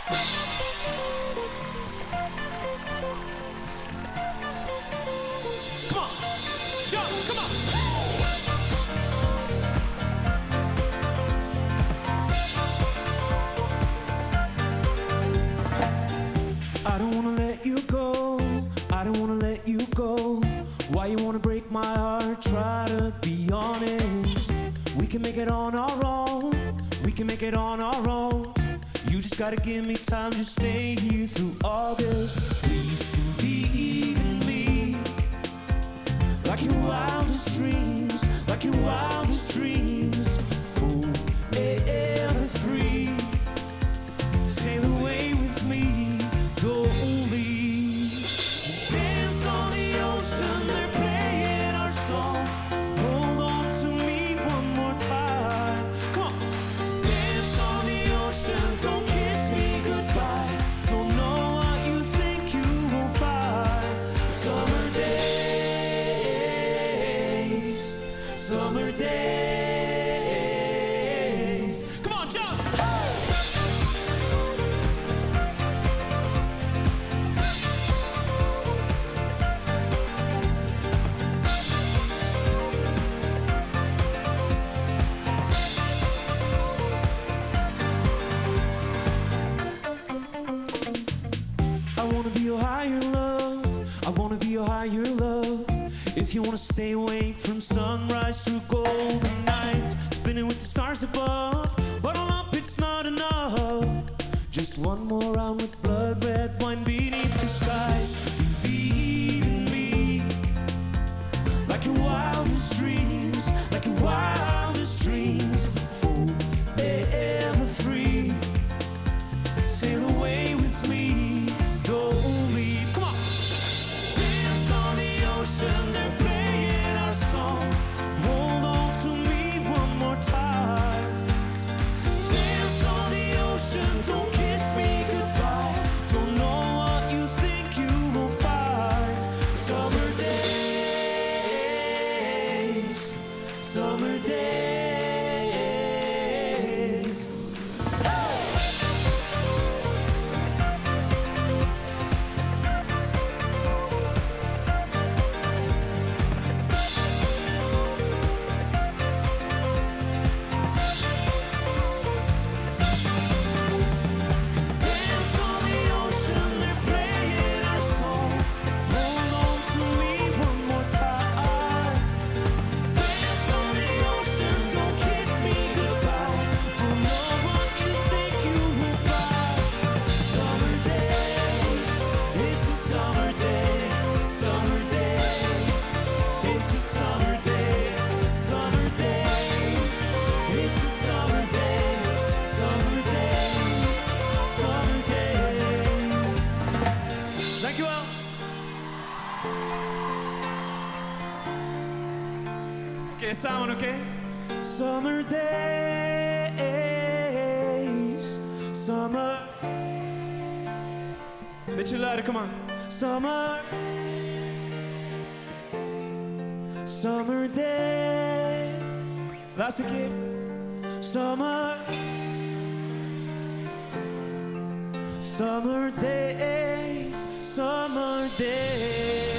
Come on, jump, come on. I don't wanna let you go, I don't wanna let you go. Why you wanna break my heart? Try to be honest. We can make it on our own, we can make it on our own. You just gotta give me time to stay here through August. Please believe in me, like your wildest dreams, like your wildest dreams. Forever free, sail away with me, don't leave. Dance on the ocean, they're playing our song. Hold on to me one more time. Come on. Dance on the ocean, don't kiss me goodbye. Don't know what you think you will find. Summer days, summer days. Come on, jump! I wanna be your higher love, I wanna be your higher love. If you wanna stay awake from sunrise through golden nights, spinning with the stars above, bottle up, it's not enough. Just one more round with blood red wine beneath the skies. Believe in me, like your wildest dreams, like your wildest dreams. Forever free, sail away with me, don't leave. Come on. Dance on the ocean, they're playing our song. Hold on to me one more time. Dance on the ocean, don't kiss me goodbye. Don't know what you think you will find. Summer days, summer days. Dance on the ocean, they're playing our song. Hold on to me one more time. Dance on the ocean, don't kiss me goodbye. Don't know what you think you will find. Summer days, it's a summer day. Summer days, it's a summer day. Summer days, it's a summer day. Summer days, summer days. Thank you all. Okay, someone, okay? Summer days, summer. Bit you louder, come on. Summer, summer day. Last again. Summer, summer days, summer days.